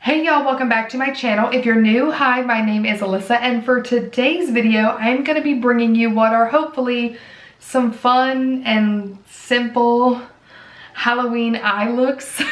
Hey y'all, welcome back to my channel. If you're new, hi, my name is Alyssa, and for today's video, I'm going to be bringing you what are hopefully some fun and simple Halloween eye looks.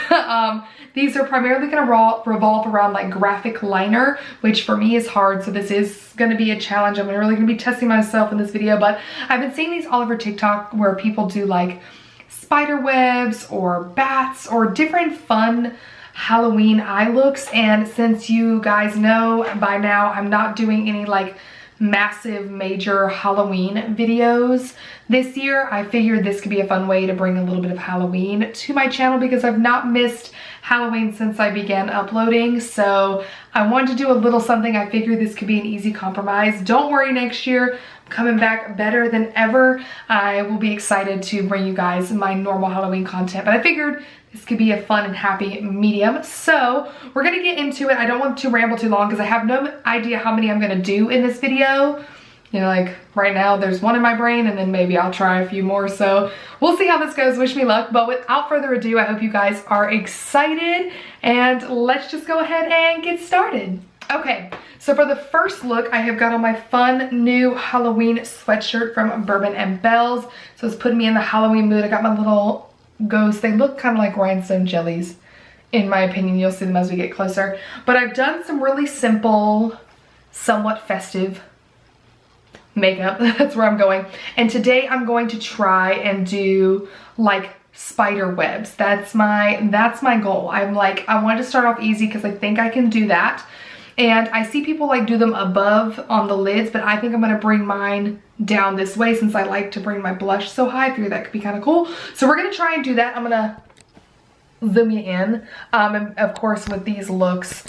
These are primarily going to revolve around like graphic liner, which for me is hard, so this is going to be a challenge. I'm really going to be testing myself in this video, but I've been seeing these all over TikTok where people do like spider webs or bats or different fun Halloween eye looks, and since you guys know by now I'm not doing any like massive major Halloween videos this year, I figured this could be a fun way to bring a little bit of Halloween to my channel because I've not missed Halloween since I began uploading, so I wanted to do a little something. I figured this could be an easy compromise. Don't worry, next year I'm coming back better than ever. I will be excited to bring you guys my normal Halloween content, but I figured this could be a fun and happy medium. So we're gonna get into it. I don't want to ramble too long because I have no idea how many I'm gonna do in this video. You know, like right now there's one in my brain and then maybe I'll try a few more. So we'll see how this goes. Wish me luck. But without further ado, I hope you guys are excited and let's just go ahead and get started. Okay, so for the first look, I have got on my fun new Halloween sweatshirt from Bourbon and Bells. So it's putting me in the Halloween mood. I got my little ghosts. They look kind of like rhinestone jellies, in my opinion. You'll see them as we get closer. But I've done some really simple, somewhat festive makeup. That's where I'm going. And today I'm going to try and do like spider webs. That's my goal. I wanted to start off easy because I think I can do that. And I see people like do them above on the lids, but I think I'm gonna bring mine down this way since I like to bring my blush so high. I figure that could be kind of cool. So we're gonna try and do that. I'm gonna zoom you in. And of course with these looks,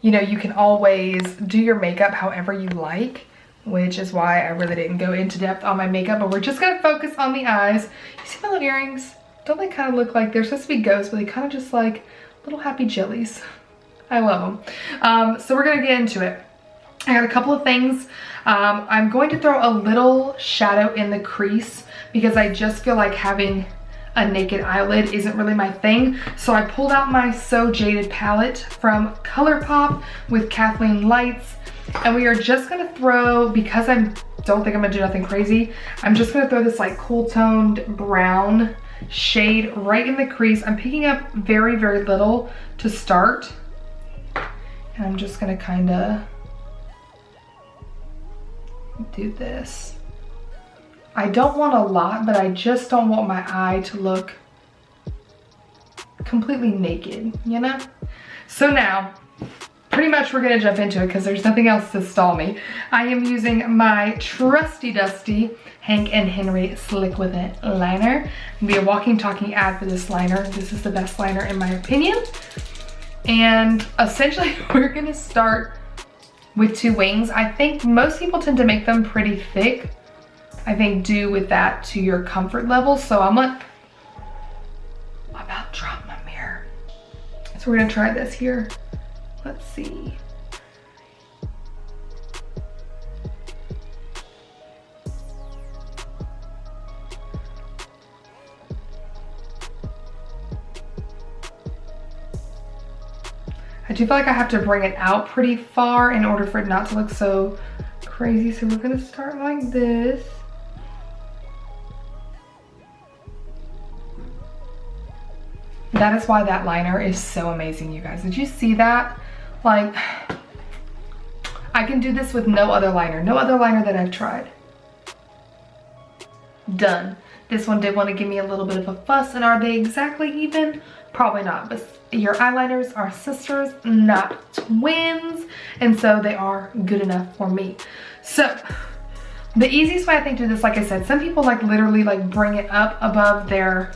you know, you can always do your makeup however you like, which is why I really didn't go into depth on my makeup, but we're just gonna focus on the eyes. You see my little earrings? Don't they kind of look like they're supposed to be ghosts, but they kind of just like little happy jellies. I love them. So we're gonna get into it. I got a couple of things. I'm going to throw a little shadow in the crease because I just feel like having a naked eyelid isn't really my thing. So I pulled out my So Jaded palette from ColourPop with Kathleen Lights. And we are just gonna throw, because I don't think I'm gonna do nothing crazy, I'm just gonna throw this like cool toned brown shade right in the crease. I'm picking up very, very little to start. And I'm just gonna kinda do this. I don't want a lot, but I just don't want my eye to look completely naked, you know? So now, pretty much we're gonna jump into it because there's nothing else to stall me. I am using my trusty dusty Hank and Henry Slick With It liner. I'm gonna be a walking, talking ad for this liner. This is the best liner in my opinion. And essentially we're gonna start with two wings. I think most people tend to make them pretty thick. I think do with that to your comfort level. So I'm about to drop my mirror. So we're gonna try this here. Let's see. I do feel like I have to bring it out pretty far in order for it not to look so crazy. So we're gonna start like this. That is why that liner is so amazing, you guys. Did you see that? Like, I can do this with no other liner that I've tried. Done. This one did want to give me a little bit of a fuss, and are they exactly even? Probably not, but your eyeliners are sisters, not twins, and so they are good enough for me. So the easiest way I think to do this, like I said, some people like literally like bring it up above their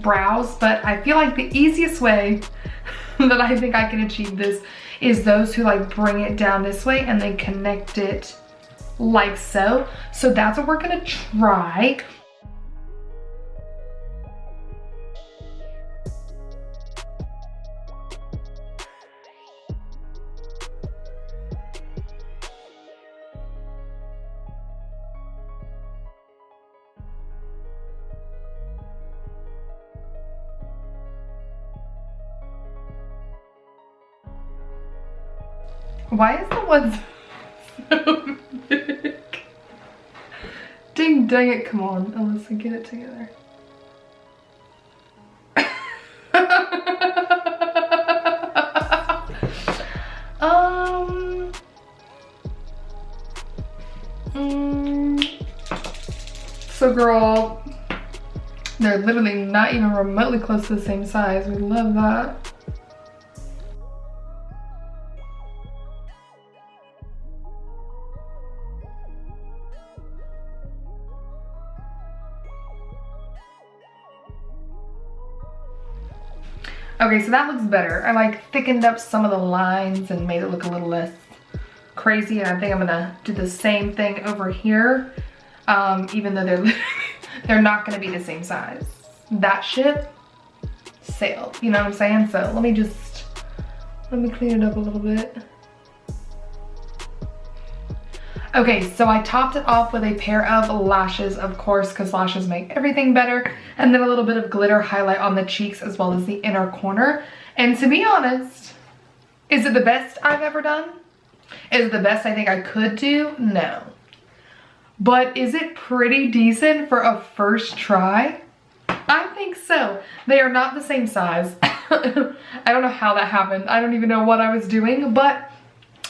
brows, but I feel like the easiest way that I think I can achieve this is those who like bring it down this way and then connect it like so. So that's what we're gonna try. Why is the one so big? Dang it, come on, Alyssa, get it together. So girl, they're literally not even remotely close to the same size. We love that. Okay, so that looks better. I like thickened up some of the lines and made it look a little less crazy. And I think I'm gonna do the same thing over here. Even though they're not gonna be the same size. That ship sailed, you know what I'm saying? So let me clean it up a little bit. Okay, so I topped it off with a pair of lashes, of course, because lashes make everything better. And then a little bit of glitter highlight on the cheeks as well as the inner corner. And to be honest, is it the best I've ever done? Is it the best I think I could do? No. But is it pretty decent for a first try? I think so. They are not the same size. I don't know how that happened. I don't even know what I was doing, but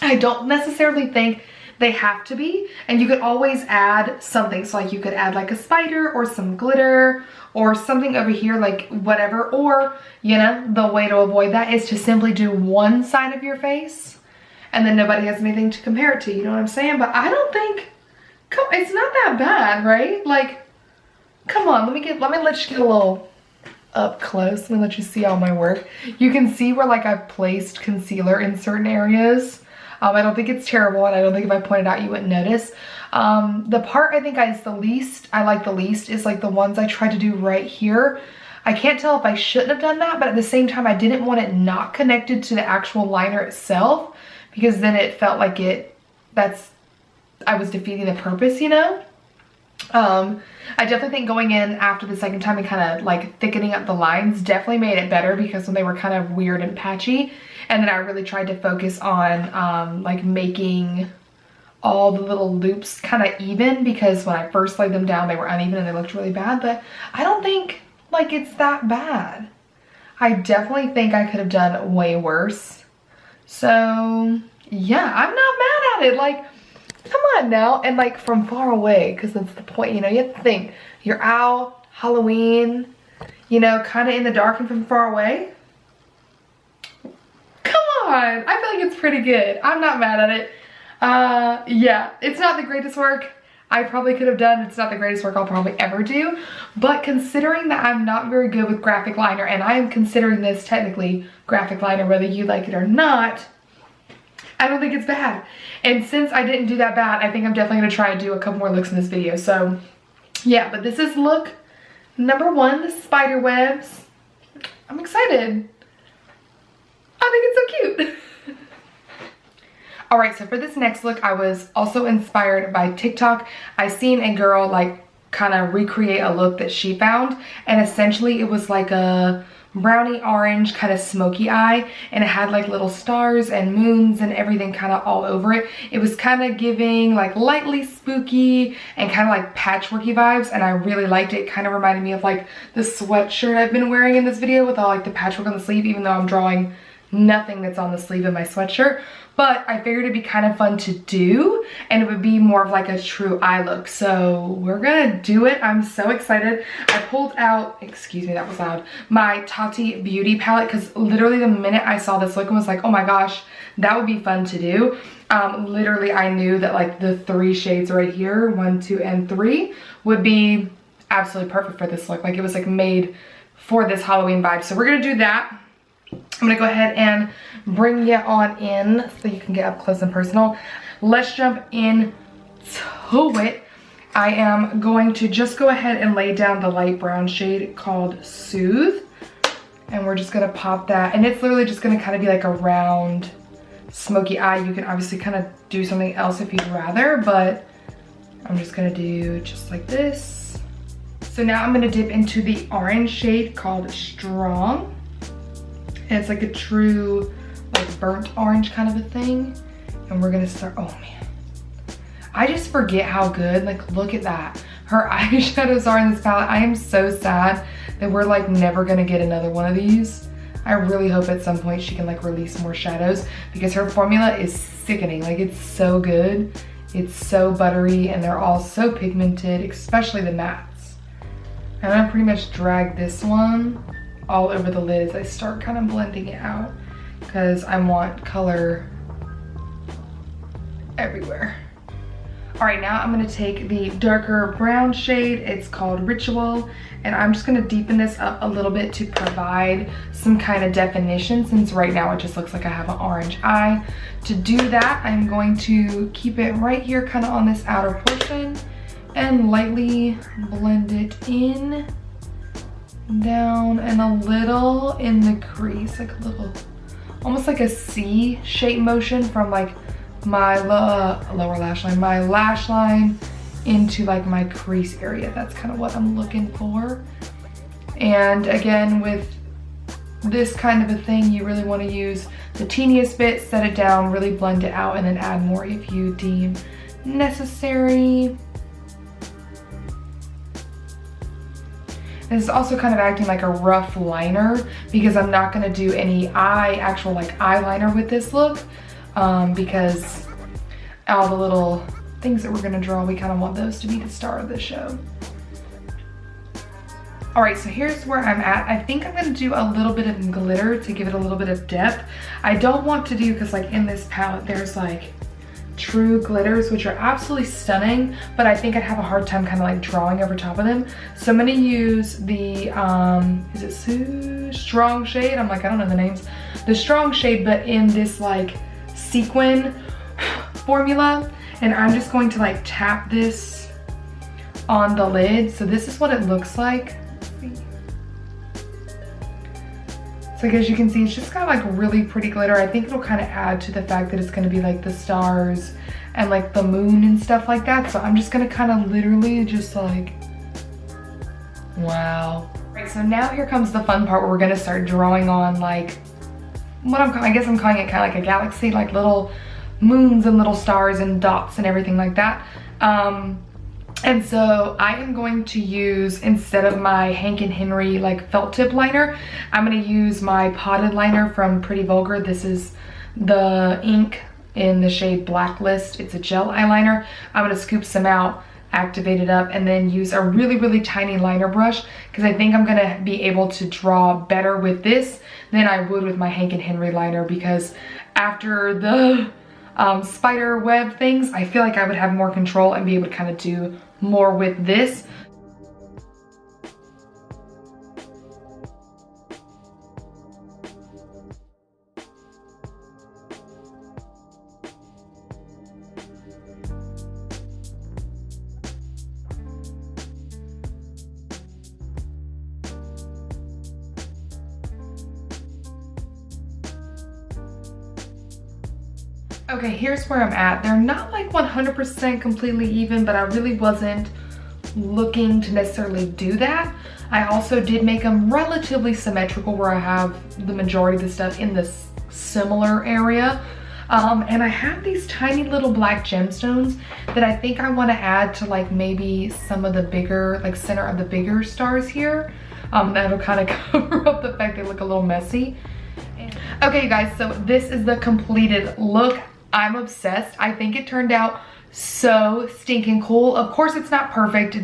I don't necessarily think they have to be. And you could always add something. So like you could add like a spider or some glitter or something over here, like whatever. Or, you know, the way to avoid that is to simply do one side of your face and then nobody has anything to compare it to, you know what I'm saying? But I don't think, it's not that bad, right? Like, come on, let me let you get a little up close. Let me let you see all my work. You can see where like I've placed concealer in certain areas. I don't think it's terrible, and I don't think if I pointed out you wouldn't notice. The part I think I like the least is like the ones I tried to do right here. I can't tell if I shouldn't have done that, but at the same time I didn't want it not connected to the actual liner itself, because then it felt like I was defeating the purpose, you know? I definitely think going in after the second time and kind of like thickening up the lines definitely made it better, because when they were kind of weird and patchy. And then I really tried to focus on like making all the little loops kind of even, because when I first laid them down they were uneven and they looked really bad. But I don't think like it's that bad. I definitely think I could have done way worse. So yeah, I'm not mad at it. Like, come on now. And like from far away, because that's the point, you know, you have to think you're out, Halloween, you know, kind of in the dark and from far away. Come on, I feel like it's pretty good. I'm not mad at it. Yeah, it's not the greatest work I probably could have done. It's not the greatest work I'll probably ever do, but considering that I'm not very good with graphic liner, and I am considering this technically graphic liner whether you like it or not, I don't think it's bad. And since I didn't do that bad, I think I'm definitely gonna try and do a couple more looks in this video. So yeah, but this is look number 1, the spider webs. I'm excited. I think it's so cute. All right, so for this next look, I was also inspired by TikTok. I seen a girl like kind of recreate a look that she found, and essentially it was like a brownie orange kind of smoky eye, and it had like little stars and moons and everything kind of all over it. It was kind of giving like lightly spooky and kind of like patchworky vibes, and I really liked it. It kind of reminded me of like the sweatshirt I've been wearing in this video with all like the patchwork on the sleeve, even though I'm drawing nothing that's on the sleeve of my sweatshirt. But I figured it'd be kind of fun to do, and it would be more of like a true eye look. So we're gonna do it. I'm so excited. I pulled out, excuse me, that was loud, my Tati Beauty palette, because literally the minute I saw this look and was like, oh my gosh, that would be fun to do. Literally I knew that like the 3 shades right here, 1, 2, and 3 would be absolutely perfect for this look. Like it was like made for this Halloween vibe. So we're gonna do that. I'm gonna go ahead and bring you on in so you can get up close and personal. Let's jump into it. I am going to just go ahead and lay down the light brown shade called Soothe. And we're just gonna pop that. And it's literally just gonna kind of be like a round smoky eye. You can obviously kind of do something else if you'd rather, but I'm just gonna do just like this. So now I'm gonna dip into the orange shade called Strong. And it's like a true like burnt orange kind of a thing. And we're gonna start, oh man. I just forget how good, like look at that. Her eyeshadows are in this palette. I am so sad that we're like never gonna get another one of these. I really hope at some point she can like release more shadows because her formula is sickening. Like it's so good. It's so buttery and they're all so pigmented, especially the mattes. I'm gonna pretty much drag this one all over the lid as I start kind of blending it out because I want color everywhere. All right, now I'm gonna take the darker brown shade. It's called Ritual, and I'm just gonna deepen this up a little bit to provide some kind of definition since right now it just looks like I have an orange eye. To do that, I'm going to keep it right here kind of on this outer portion and lightly blend it in, down, and a little in the crease, like a little, almost like a C shape motion from like my lower lash line, my lash line into like my crease area. That's kind of what I'm looking for. And again, with this kind of a thing, you really want to use the teeniest bit, set it down, really blend it out, and then add more if you deem necessary. This is also kind of acting like a rough liner because I'm not going to do any actual like eyeliner with this look. Because all the little things that we're gonna draw, we kind of want those to be the star of the show. All right, so here's where I'm at. I think I'm gonna do a little bit of glitter to give it a little bit of depth. I don't want to do, because like in this palette, there's like true glitters, which are absolutely stunning, but I think I'd have a hard time kind of like drawing over top of them. So I'm gonna use the, is it Strong Shade? I'm like, I don't know the names. The Strong Shade, but in this like sequin formula, and I'm just going to like tap this on the lid. So this is what it looks like. So as you can see, it's just got like really pretty glitter. I think it'll kind of add to the fact that it's going to be like the stars and like the moon and stuff like that. So I'm just going to kind of literally just like, wow. Right, so now here comes the fun part where we're going to start drawing on like I guess I'm calling it kind of like a galaxy, like little moons and little stars and dots and everything like that. And so I am going to use, instead of my Hank and Henry like felt tip liner, I'm going to use my potted liner from Pretty Vulgar. This is the ink in the shade Blacklist. It's a gel eyeliner. I'm going to scoop some out, activate it up, and then use a really, really tiny liner brush because I think I'm going to be able to draw better with this than I would with my Hank and Henry liner, because after the spider web things, I feel like I would have more control and be able to kind of do more with this. Okay, here's where I'm at. They're not like 100% completely even, but I really wasn't looking to necessarily do that. I also did make them relatively symmetrical where I have the majority of the stuff in this similar area. And I have these tiny little black gemstones that I think I want to add to like maybe some of the bigger, like center of the bigger stars here. That'll kind of cover up the fact they look a little messy. Okay, you guys, so this is the completed look. I'm obsessed. I think it turned out so stinking cool. Of course, it's not perfect.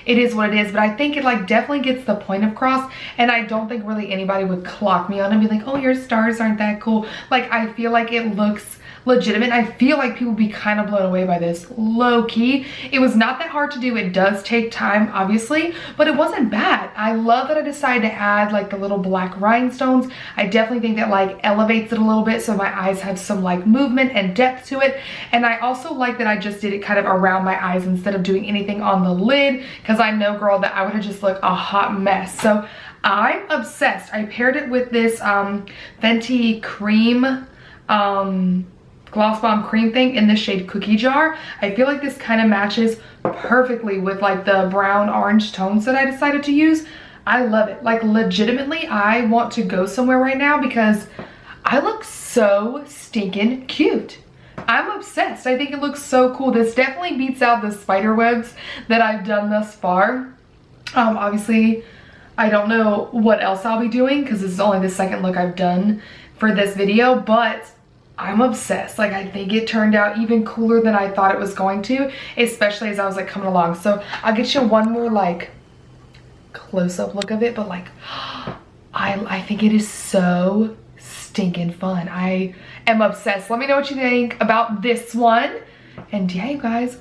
It is what it is, but I think it like definitely gets the point across, and I don't think really anybody would clock me on and be like, oh, your stars aren't that cool. Like, I feel like it looks legitimate. I feel like people would be kind of blown away by this, low key. It was not that hard to do. It does take time, obviously, but it wasn't bad. I love that I decided to add like the little black rhinestones. I definitely think that like elevates it a little bit so my eyes have some like movement and depth to it. And I also like that I just did it kind of around my eyes instead of doing anything on the lid, because I know, girl, that I would have just looked a hot mess. So I'm obsessed. I paired it with this Fenty cream Gloss Bomb cream thing in the shade Cookie Jar. I feel like this kind of matches perfectly with like the brown orange tones that I decided to use. I love it. Like, legitimately, I want to go somewhere right now because I look so stinking cute. I'm obsessed. I think it looks so cool. This definitely beats out the spider webs that I've done thus far. Obviously, I don't know what else I'll be doing because this is only the second look I've done for this video, but I'm obsessed. Like, I think it turned out even cooler than I thought it was going to, especially as I was like coming along. So I'll get you one more like close-up look of it, but like I think it is so stinking fun. I am obsessed. Let me know what you think about this one. And yeah, you guys,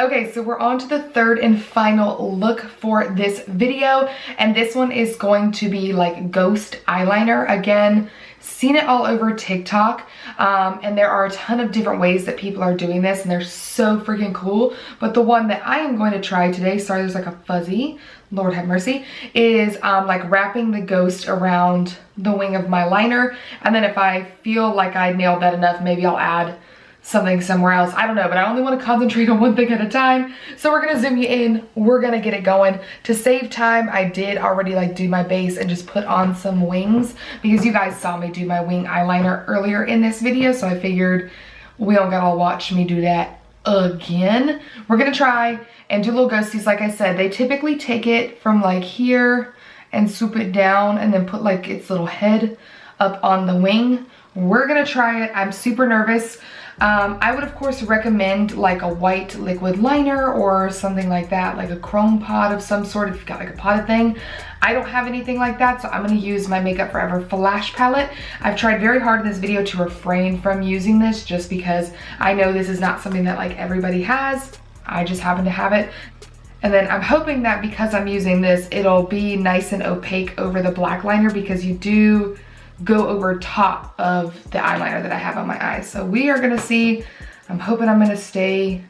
okay, so we're on to the third and final look for this video, and this one is going to be like ghost eyeliner. Again, seen it all over TikTok, and there are a ton of different ways that people are doing this, and they're so freaking cool. But the one that I am going to try today, sorry there's like a fuzzy, Lord have mercy, is like wrapping the ghost around the wing of my liner, and then if I feel like I nailed that enough, maybe I'll add something somewhere else. I don't know, but I only want to concentrate on one thing at a time. So we're gonna zoom you in, we're gonna get it going. To save time, I did already like do my base and just put on some wings because you guys saw me do my wing eyeliner earlier in this video, so I figured we don't gotta watch me do that again. We're gonna try and do little ghosties. Like I said, they typically take it from like here and swoop it down and then put like its little head up on the wing. We're gonna try it. I'm super nervous. I would of course recommend like a white liquid liner or something like that, like a chrome pot of some sort if you've got like a potted thing. I don't have anything like that, so I'm going to use my Makeup Forever Flash palette. I've tried very hard in this video to refrain from using this just because I know this is not something that like everybody has. I just happen to have it. And then I'm hoping that because I'm using this, it'll be nice and opaque over the black liner because you do go over top of the eyeliner that I have on my eyes. So we are gonna see. I'm hoping I'm gonna stay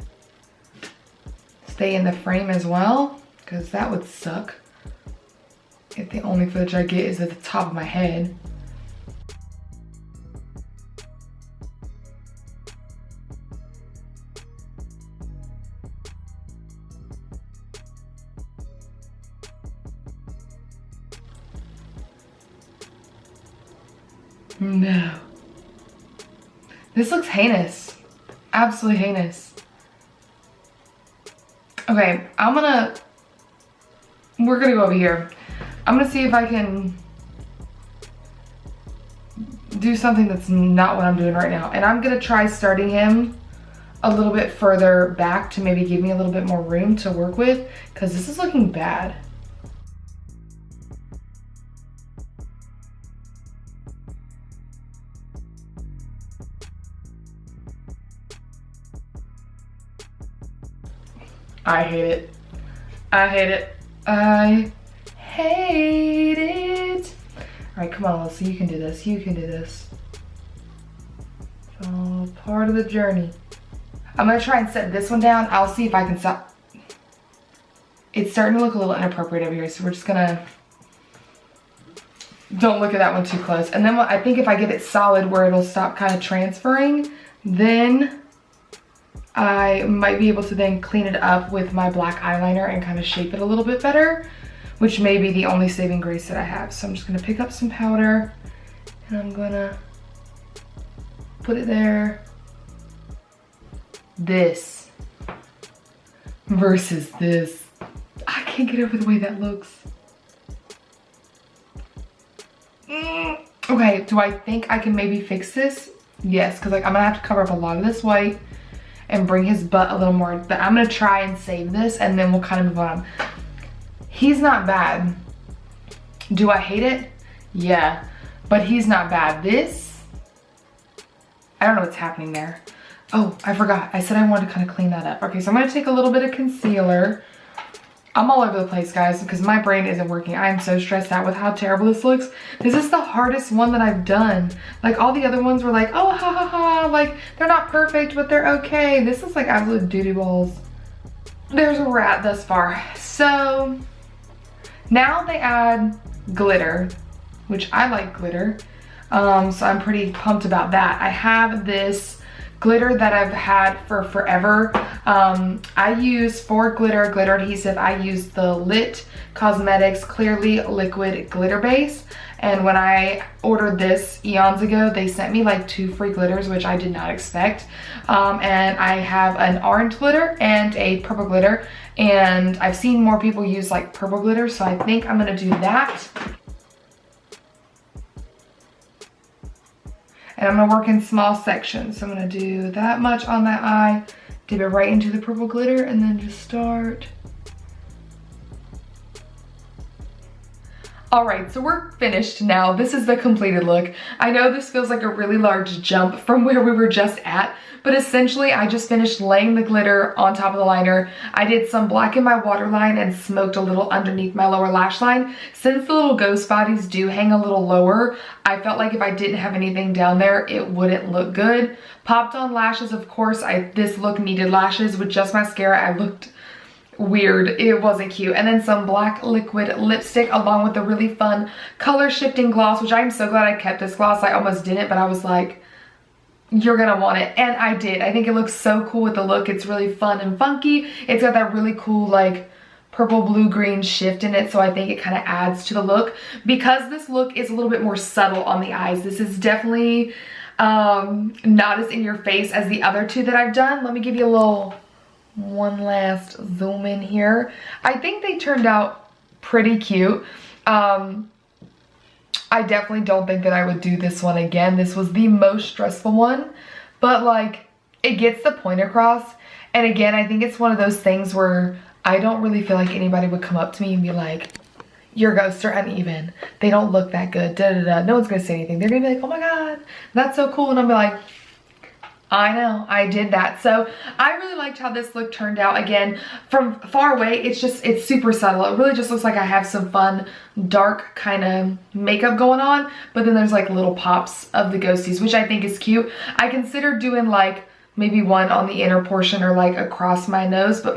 in the frame as well, because that would suck if the only footage I get is at the top of my head. No. This looks heinous. Absolutely heinous. Okay, we're gonna go over here. I'm gonna see if I can do something that's not what I'm doing right now. And I'm gonna try starting him a little bit further back to maybe give me a little bit more room to work with, because this is looking bad. I hate it. I hate it. I hate it. All right, come on, Alyssa, you can do this. You can do this. It's all part of the journey. I'm gonna try and set this one down. I'll see if I can stop. It's starting to look a little inappropriate over here, so we're just gonna, don't look at that one too close. And then I think if I get it solid where it'll stop kind of transferring, then I might be able to then clean it up with my black eyeliner and kind of shape it a little bit better, which may be the only saving grace that I have. So I'm just gonna pick up some powder and I'm gonna put it there. This versus this. I can't get over the way that looks. Okay, do I think I can maybe fix this? Yes, because like I'm gonna have to cover up a lot of this white and bring his butt a little more, but I'm gonna try and save this and then we'll kind of move on. He's not bad. Do I hate it? Yeah, but he's not bad. This, I don't know what's happening there. Oh, I forgot. I said I wanted to kind of clean that up. Okay, so I'm gonna take a little bit of concealer. I'm all over the place, guys, because my brain isn't working. I am so stressed out with how terrible this looks. This is the hardest one that I've done. Like, all the other ones were like, oh, ha, ha, ha. Like, they're not perfect, but they're okay. This is like absolute doo-doo balls. There's a rat thus far. So, now they add glitter, which I like glitter. So I'm pretty pumped about that. I have this glitter that I've had for forever. I use for glitter adhesive, I use the Lit Cosmetics Clearly Liquid Glitter Base. And when I ordered this eons ago, they sent me like 2 free glitters, which I did not expect. And I have an orange glitter and a purple glitter. And I've seen more people use like purple glitter, so I think I'm gonna do that. And I'm gonna work in small sections. So I'm gonna do that much on that eye, dip it right into the purple glitter, and then just start. All right, so we're finished now. This is the completed look. I know this feels like a really large jump from where we were just at, but essentially I just finished laying the glitter on top of the liner. I did some black in my waterline and smoked a little underneath my lower lash line. Since the little ghost bodies do hang a little lower, I felt like if I didn't have anything down there, it wouldn't look good. Popped on lashes, of course. This look needed lashes. With just mascara, I looked weird. It wasn't cute. And then some black liquid lipstick along with a really fun color shifting gloss, which I'm so glad I kept this gloss. I almost didn't, but I was like, you're gonna want it. And I did. I think it looks so cool with the look. It's really fun and funky. It's got that really cool like purple, blue, green shift in it. So I think it kind of adds to the look. Because this look is a little bit more subtle on the eyes. This is definitely not as in your face as the other two that I've done. Let me give you a little one last zoom in here. I think they turned out pretty cute. I definitely don't think that I would do this one again. This was the most stressful one, but like it gets the point across. And again, I think it's one of those things where I don't really feel like anybody would come up to me and be like, your ghosts are uneven, they don't look that good, da da da. No one's gonna say anything. They're gonna be like, oh my god, that's so cool. And I'm like, I know, I did that. So I really liked how this look turned out. Again, from far away, it's super subtle. It really just looks like I have some fun, dark kind of makeup going on, but then there's like little pops of the ghosties, which I think is cute. I considered doing like maybe one on the inner portion or like across my nose, but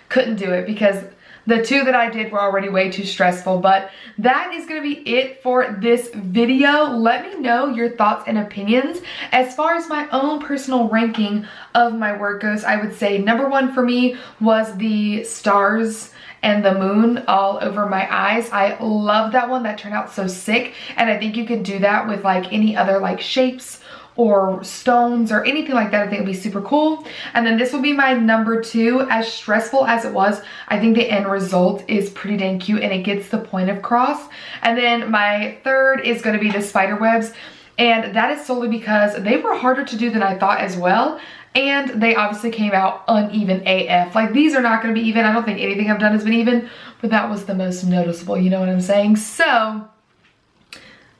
couldn't do it because the two that I did were already way too stressful. But that is gonna be it for this video. Let me know your thoughts and opinions. As far as my own personal ranking of my work goes, I would say number 1 for me was the stars and the moon all over my eyes. I love that one. That turned out so sick. And I think you could do that with like any other like shapes or stones or anything like that. I think it'd be super cool. And then this will be my number 2. As stressful as it was, I think the end result is pretty dang cute and it gets the point across. And then my 3rd is going to be the spider webs, and that is solely because they were harder to do than I thought as well. And they obviously came out uneven AF. Like these are not going to be even. I don't think anything I've done has been even, but that was the most noticeable, you know what I'm saying? So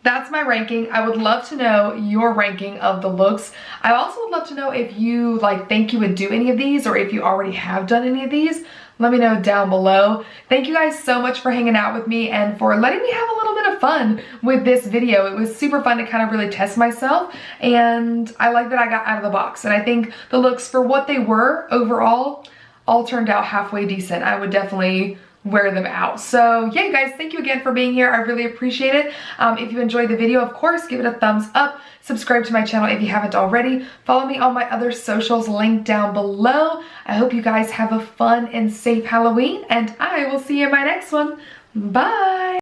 that's my ranking. I would love to know your ranking of the looks. I also would love to know if you like think you would do any of these or if you already have done any of these. Let me know down below. Thank you guys so much for hanging out with me and for letting me have a little bit of fun with this video. It was super fun to kind of really test myself, and I like that I got out of the box. And I think the looks for what they were overall all turned out halfway decent. I would definitely wear them out. So yeah, you guys, thank you again for being here. I really appreciate it. If you enjoyed the video, of course, give it a thumbs up. Subscribe to my channel if you haven't already. Follow me on my other socials linked down below. I hope you guys have a fun and safe Halloween, and I will see you in my next one. Bye.